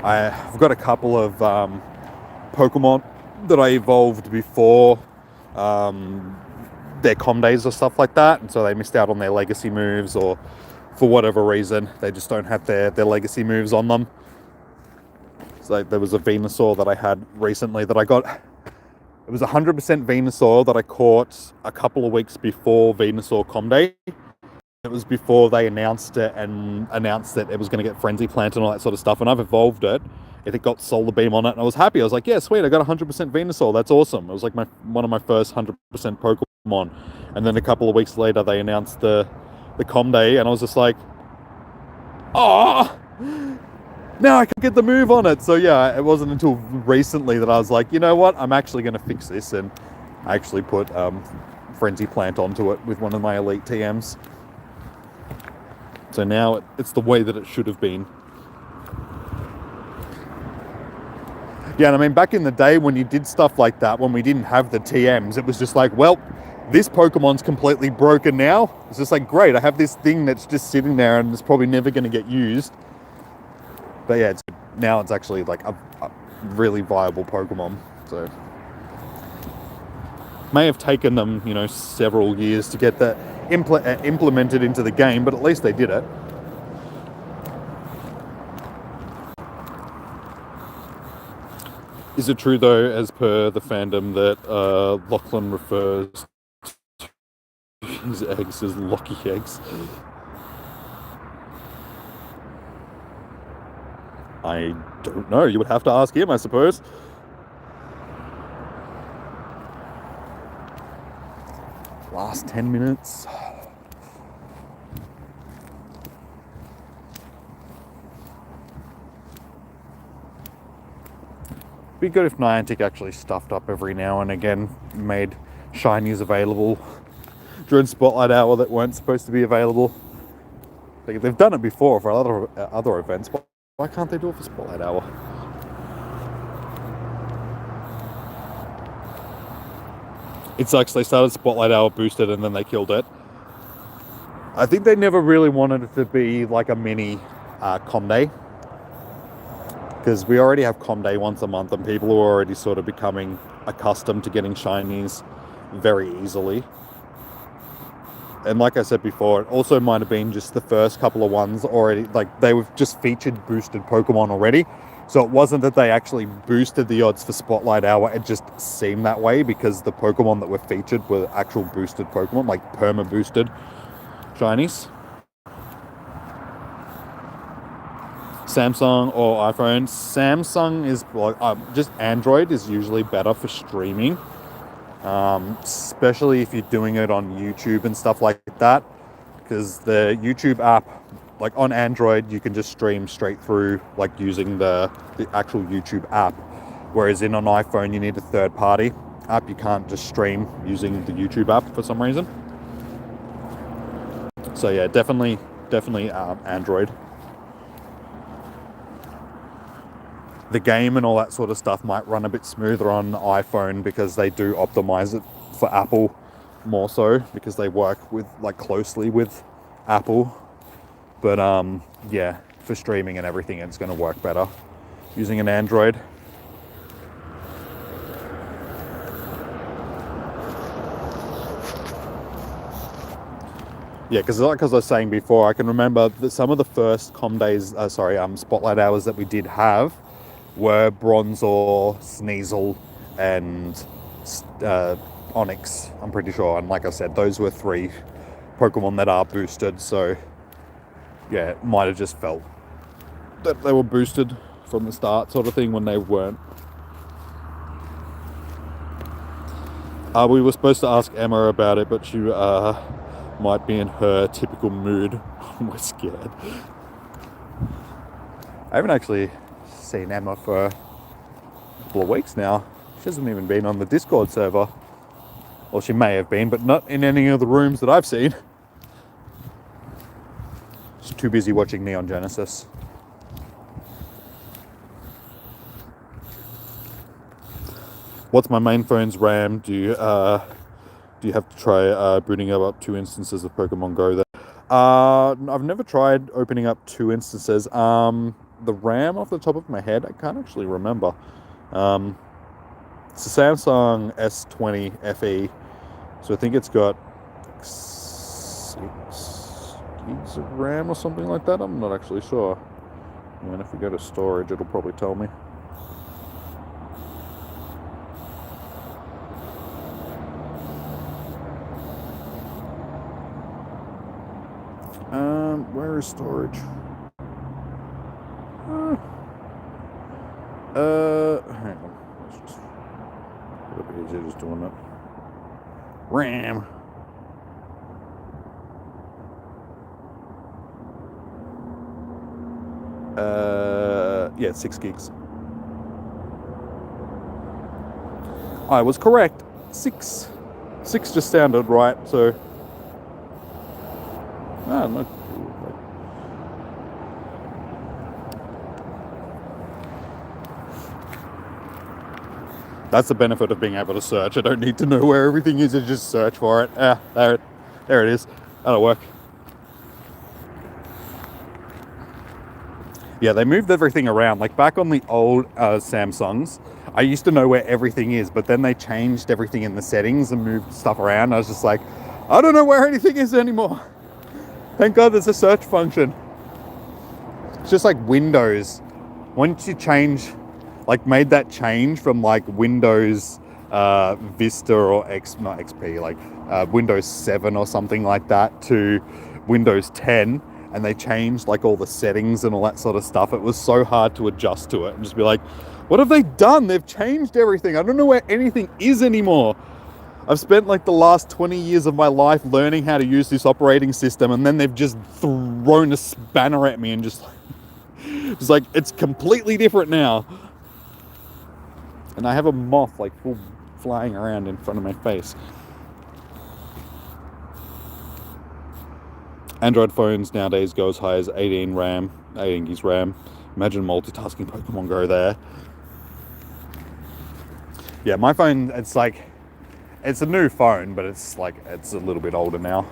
I've got a couple of Pokemon that I evolved before their com days or stuff like that, and so they missed out on their legacy moves, or for whatever reason they just don't have their legacy moves on them. So there was a Venusaur that I had recently that I got. It was 100% Venusaur that I caught a couple of weeks before Venusaur com day. It was before they announced it and announced that it was going to get Frenzy Plant and all that sort of stuff, and I've evolved it. It got Solar Beam on it, and I was happy. I was like, yeah, sweet, I got 100% Venusaur. That's awesome. It was like one of my first 100% Pokemon. And then a couple of weeks later, they announced the com day, and I was just like, oh, now I can't get the move on it. So yeah, it wasn't until recently that I was like, you know what, I'm actually going to fix this, and I actually put Frenzy Plant onto it with one of my elite TMs. So now it's the way that it should have been. Yeah, and I mean, back in the day when you did stuff like that, when we didn't have the TMs, it was just like, well, this Pokemon's completely broken now. It's just like, great, I have this thing that's just sitting there and it's probably never going to get used. But yeah, now it's actually like a really viable Pokemon. So may have taken them, you know, several years to get that implemented into the game, but at least they did it. Is it true, though, as per the fandom, that Lachlan refers to his eggs as Locky eggs? I don't know. You would have to ask him, I suppose. Last 10 minutes. Be good if Niantic actually stuffed up every now and again, made shinies available during Spotlight Hour that weren't supposed to be available. They've done it before for other events, but why can't they do it for Spotlight Hour? It sucks. They started Spotlight Hour boosted and then they killed it. I think they never really wanted it to be like a mini Com Day, because we already have Com Day once a month and people are already sort of becoming accustomed to getting shinies very easily. And like I said before, it also might have been just the first couple of ones already, like they were just featured boosted Pokemon already. So it wasn't that they actually boosted the odds for Spotlight Hour, it just seemed that way because the Pokemon that were featured were actual boosted Pokemon, like perma boosted shinies. Samsung or iPhone. Samsung is like just Android is usually better for streaming, especially if you're doing it on YouTube and stuff like that, because the YouTube app, like on Android, you can just stream straight through, like using the actual YouTube app, whereas in an iPhone you need a third party app. You can't just stream using the YouTube app for some reason. So yeah, definitely Android. The game and all that sort of stuff might run a bit smoother on iPhone because they do optimize it for Apple more so, because they work with like closely with Apple. But yeah, for streaming and everything, it's going to work better using an Android. Yeah, because like as I was saying before, I can remember that some of the first Spotlight Hours that we did have were Bronzor, Sneasel, and Onyx, I'm pretty sure. And like I said, those were 3 Pokemon that are boosted, so yeah, it might have just felt that they were boosted from the start sort of thing when they weren't. We were supposed to ask Emma about it, but she might be in her typical mood. We're scared. I haven't actually seen Emma for a couple of weeks now. She hasn't even been on the Discord server. Well, she may have been, but not in any of the rooms that I've seen. She's too busy watching Neon Genesis. What's my main phone's RAM? Do you have to try booting up 2 instances of Pokemon Go there? I've never tried opening up 2 instances. The RAM off the top of my head, I can't actually remember. It's a Samsung S20 FE, so I think it's got 6 gigs of RAM or something like that. I'm not actually sure. And if we go to storage, it'll probably tell me. Where is storage? Hang on. Let's just a little bit easier just doing that. RAM. Yeah, 6 gigs. I was correct. 6. 6 just sounded right, so... Ah, no. That's the benefit of being able to search. I don't need to know where everything is, I just search for it. There it is. That'll work. Yeah, they moved everything around. Like back on the old Samsungs, I used to know where everything is, but then they changed everything in the settings and moved stuff around. I was just like, I don't know where anything is anymore. Thank God there's a search function. It's just like Windows. Once you change, like made that change from like Windows Vista or not XP, like Windows 7 or something like that to Windows 10, and they changed like all the settings and all that sort of stuff. It was so hard to adjust to it and just be like, what have they done? They've changed everything. I don't know where anything is anymore. I've spent like the last 20 years of my life learning how to use this operating system, and then they've just thrown a spanner at me and just like, it's completely different now. And I have a moth like full flying around in front of my face. Android phones nowadays go as high as 18 gigs RAM. Imagine multitasking Pokemon Go there. Yeah, my phone, it's like, it's a new phone, but it's like, it's a little bit older now,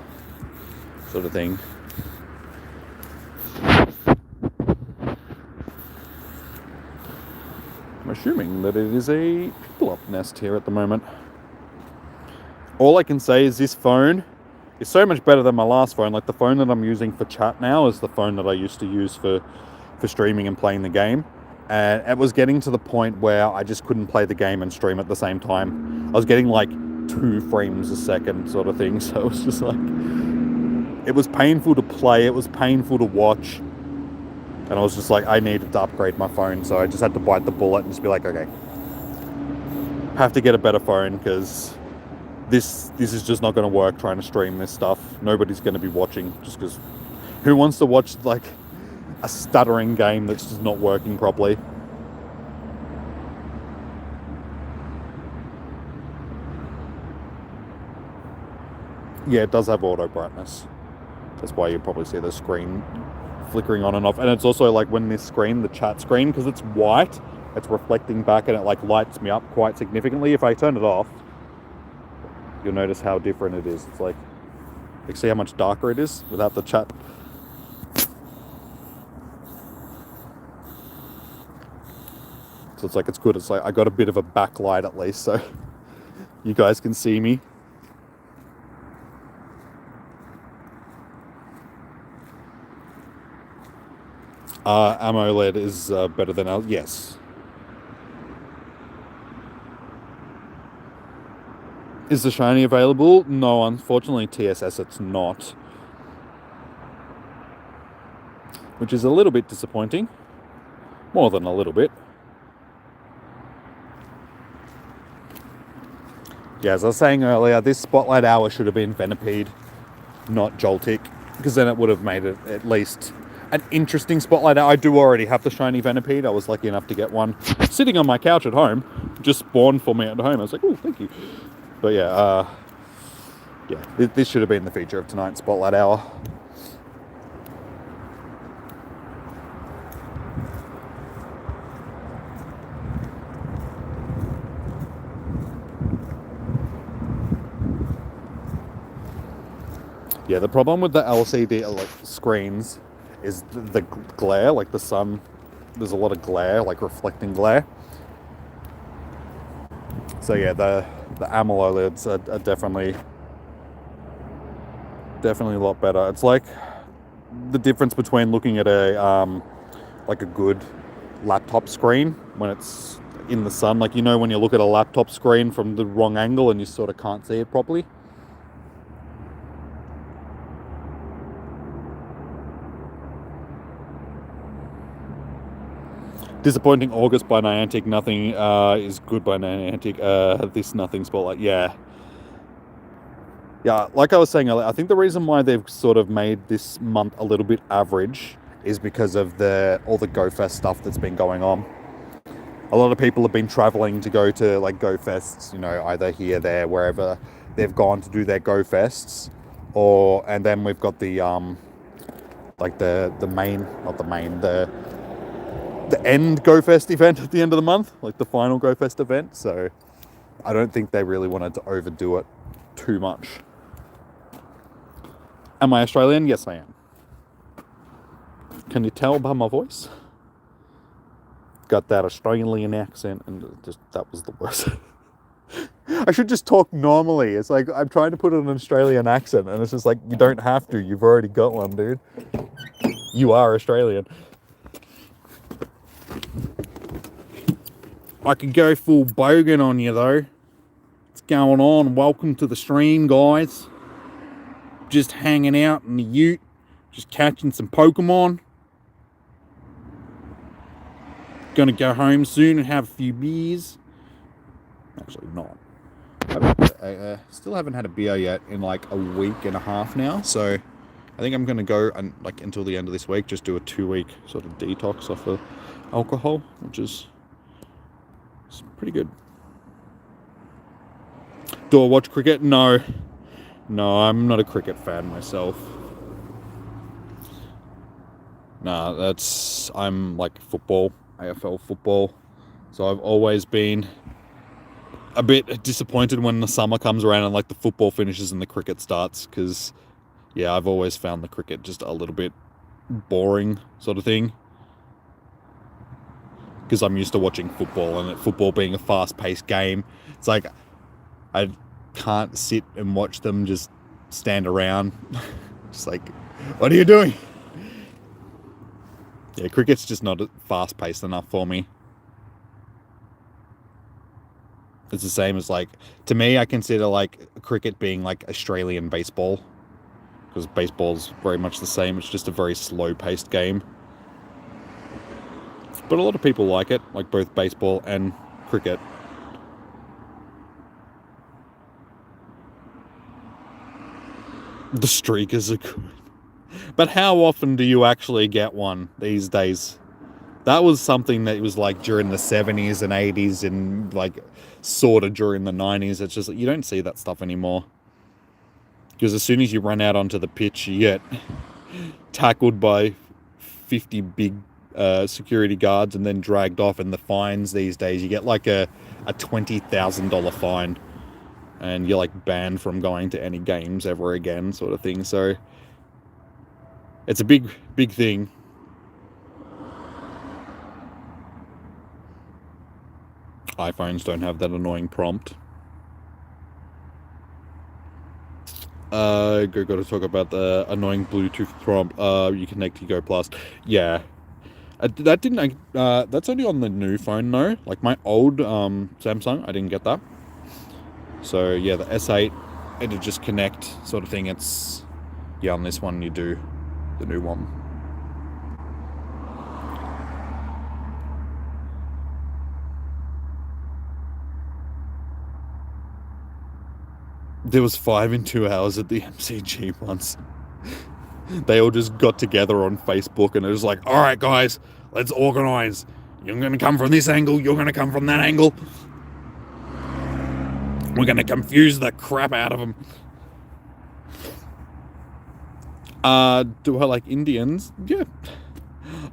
sort of thing. I'm assuming that it is a people up nest here at the moment. All I can say is this phone is so much better than my last phone. Like the phone that I'm using for chat now is the phone that I used to use for streaming and playing the game. And it was getting to the point where I just couldn't play the game and stream at the same time. I was getting like 2 frames a second sort of thing. So it was just like, it was painful to play. It was painful to watch. And I was just like, I needed to upgrade my phone. So I just had to bite the bullet and just be like, okay, have to get a better phone because this is just not going to work trying to stream this stuff. Nobody's going to be watching just because who wants to watch like a stuttering game that's just not working properly? Yeah, it does have auto brightness. That's why you probably see the screen flickering on and off. And it's also like when this screen, the chat screen, because it's white, it's reflecting back and it like lights me up quite significantly. If I turn it off, you'll notice how different it is. It's like, you see how much darker it is without the chat. So it's like, it's good. It's like, I got a bit of a backlight at least, so you guys can see me. AMOLED is better than L. Yes. Is the shiny available? No, unfortunately, TSS it's not. Which is a little bit disappointing. More than a little bit. Yeah, as I was saying earlier, this Spotlight Hour should have been Venipede, not Joltik, because then it would have made it at least an interesting Spotlight Hour. I do already have the shiny Venipede. I was lucky enough to get one sitting on my couch at home. Just spawned for me at home. I was like, oh, thank you. But yeah, this should have been the feature of tonight's Spotlight Hour. Yeah, the problem with the LCD screens is the glare, like the sun. There's a lot of glare, like reflecting glare. So yeah, the AMOLEDs are definitely a lot better. It's like the difference between looking at a like a good laptop screen when it's in the sun. Like, you know, when you look at a laptop screen from the wrong angle and you sort of can't see it properly. Disappointing August by Niantic. Nothing is good by Niantic. This nothing Spotlight. Yeah, like I was saying earlier, I think the reason why they've sort of made this month a little bit average is because of all the GoFest stuff that's been going on. A lot of people have been traveling to go to like GoFests, either here, there, wherever they've gone to do their GoFests, and then we've got the end GoFest event at the end of the month, like the final GoFest event. So I don't think they really wanted to overdo it too much. Am I Australian? Yes, I am. Can you tell by my voice? Got that Australian accent, and that was the worst. I should just talk normally. It's like I'm trying to put an Australian accent, and it's just like, you don't have to. You've already got one, dude. You are Australian. I could go full bogan on you, though. What's going on? Welcome to the stream, guys. Just hanging out in the ute, just catching some Pokemon. Gonna go home soon and have a few beers. Actually, not. I still haven't had a beer yet in like a week and a half now. So I think I'm gonna go and until the end of this week, just do a 2-week sort of detox off of alcohol, which is pretty good. Do I watch cricket? No, I'm not a cricket fan myself. Nah, I'm like football, AFL football. So I've always been a bit disappointed when the summer comes around and like the football finishes and the cricket starts, because I've always found the cricket just a little bit boring sort of thing, because I'm used to watching football, and football being a fast-paced game, it's like I can't sit and watch them just stand around. Just like, what are you doing? Yeah, cricket's just not fast-paced enough for me. It's the same as to me, I consider cricket being like Australian baseball, because baseball's very much the same. It's just a very slow-paced game. But a lot of people like it, like both baseball and cricket. The streakers are good. But how often do you actually get one these days? That was something that was during the 70s and 80s and sort of during the 90s. It's just you don't see that stuff anymore. Because as soon as you run out onto the pitch, you get tackled by 50 big security guards and then dragged off. And the fines these days, you get a $20,000 fine. And you're banned from going to any games ever again, sort of thing. So it's a big thing. iPhones don't have that annoying prompt. Got to talk about the annoying Bluetooth prompt. You connect to Go Plus. Yeah. That's only on the new phone though. My old Samsung, I didn't get that. So yeah, the S8, it'll just connect sort of thing. It's, on this one you do, the new one. There was 5 in 2 hours at the MCG once. They all just got together on Facebook and it was like, all right guys, let's organize. You're going to come from this angle, you're going to come from that angle. We're going to confuse the crap out of them. Do I like Indians? Yeah.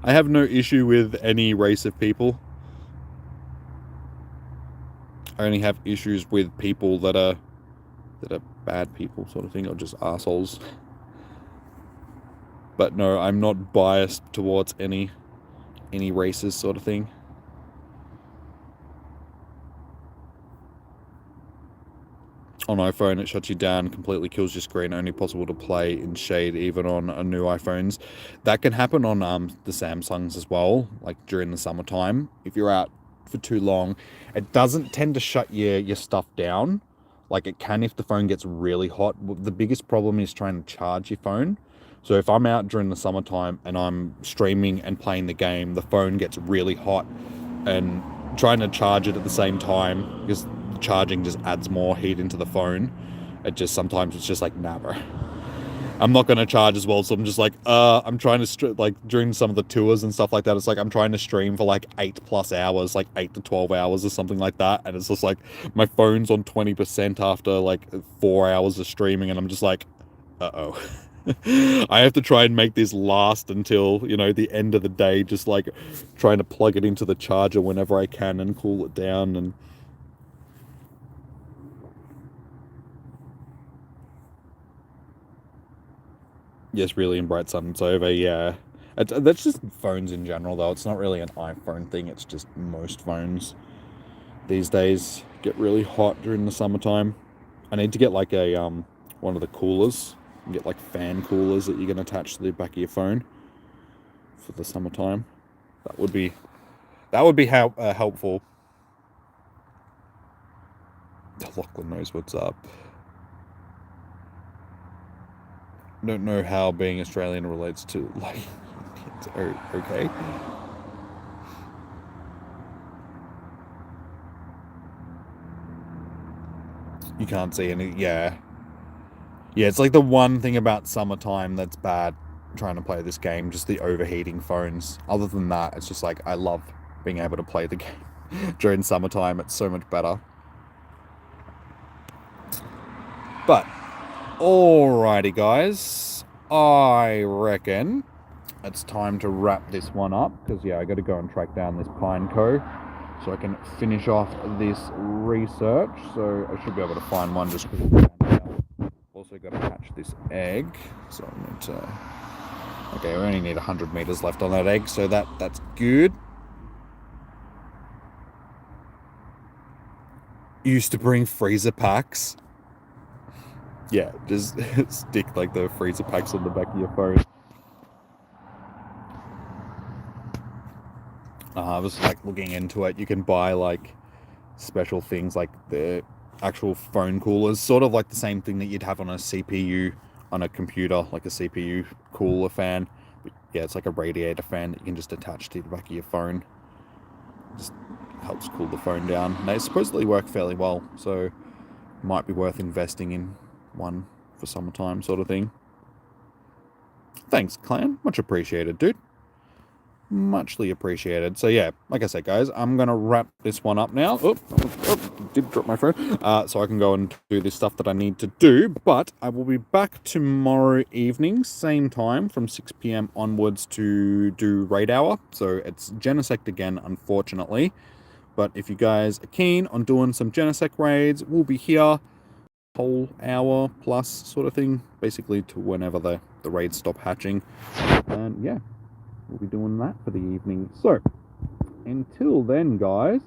I have no issue with any race of people. I only have issues with people that are bad people, sort of thing, or just assholes. But no, I'm not biased towards any races, sort of thing. On iPhone, it shuts you down, completely kills your screen, only possible to play in shade, even on new iPhones. That can happen on the Samsungs as well, during the summertime. If you're out for too long, it doesn't tend to shut your stuff down. It can if the phone gets really hot. The biggest problem is trying to charge your phone. So if I'm out during the summertime and I'm streaming and playing the game, the phone gets really hot, and trying to charge it at the same time, because charging just adds more heat into the phone. Sometimes it's just never. I'm not going to charge as well, so I'm just like, I'm trying to, like, during some of the tours and stuff like that, it's like, I'm trying to stream for, like, 8+ hours, like, 8 to 12 hours or something like that, and it's just like, my phone's on 20% after, like, 4 hours of streaming, and I'm just like, uh-oh. I have to try and make this last until, you know, the end of the day, just, like, trying to plug it into the charger whenever I can and cool it down, and... Yes, really, in bright sun, it's over, yeah. That's just phones in general, though. It's not really an iPhone thing. It's just most phones these days get really hot during the summertime. I need to get, like, a one of the coolers. You get, like, fan coolers that you can attach to the back of your phone for the summertime. That would be helpful. Lachlan knows what's up. Don't know how being Australian relates to, like, okay. You can't see any, yeah. Yeah, it's like the one thing about summertime that's bad trying to play this game, just the overheating phones. Other than that, it's just like, I love being able to play the game during summertime. It's so much better. But, alrighty guys, I reckon it's time to wrap this one up, because yeah, I gotta go and track down this Pineco so I can finish off this research. So I should be able to find one just also got to hatch this egg, so I'm going to... Okay, we only need 100 meters left on that egg, so that's good. Used to bring freezer packs. Yeah, just stick like the freezer packs on the back of your phone. I was like looking into it. You can buy like special things like the actual phone coolers, sort of like the same thing that you'd have on a CPU on a computer, like a CPU cooler fan. But yeah, it's like a radiator fan that you can just attach to the back of your phone. Just helps cool the phone down. And they supposedly work fairly well, so might be worth investing in one for summertime sort of thing. Thanks, Clan. Much appreciated, dude. Muchly appreciated. So yeah, like I said, guys, I'm gonna wrap this one up now. Did drop my phone. So I can go and do this stuff that I need to do. But I will be back tomorrow evening, same time, from 6 p.m. onwards to do raid hour. So it's Genesect again, unfortunately. But if you guys are keen on doing some Genesect raids, we'll be here whole hour plus sort of thing, basically to whenever the raids stop hatching. And yeah, we'll be doing that for the evening. So, until then, guys,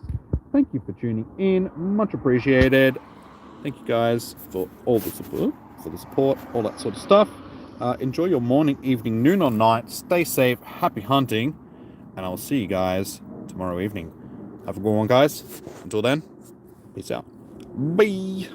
thank you for tuning in. Much appreciated. Thank you guys for all the support, all that sort of stuff. Enjoy your morning, evening, noon, or night. Stay safe. Happy hunting. And I'll see you guys tomorrow evening. Have a good one, guys. Until then, peace out. Bye.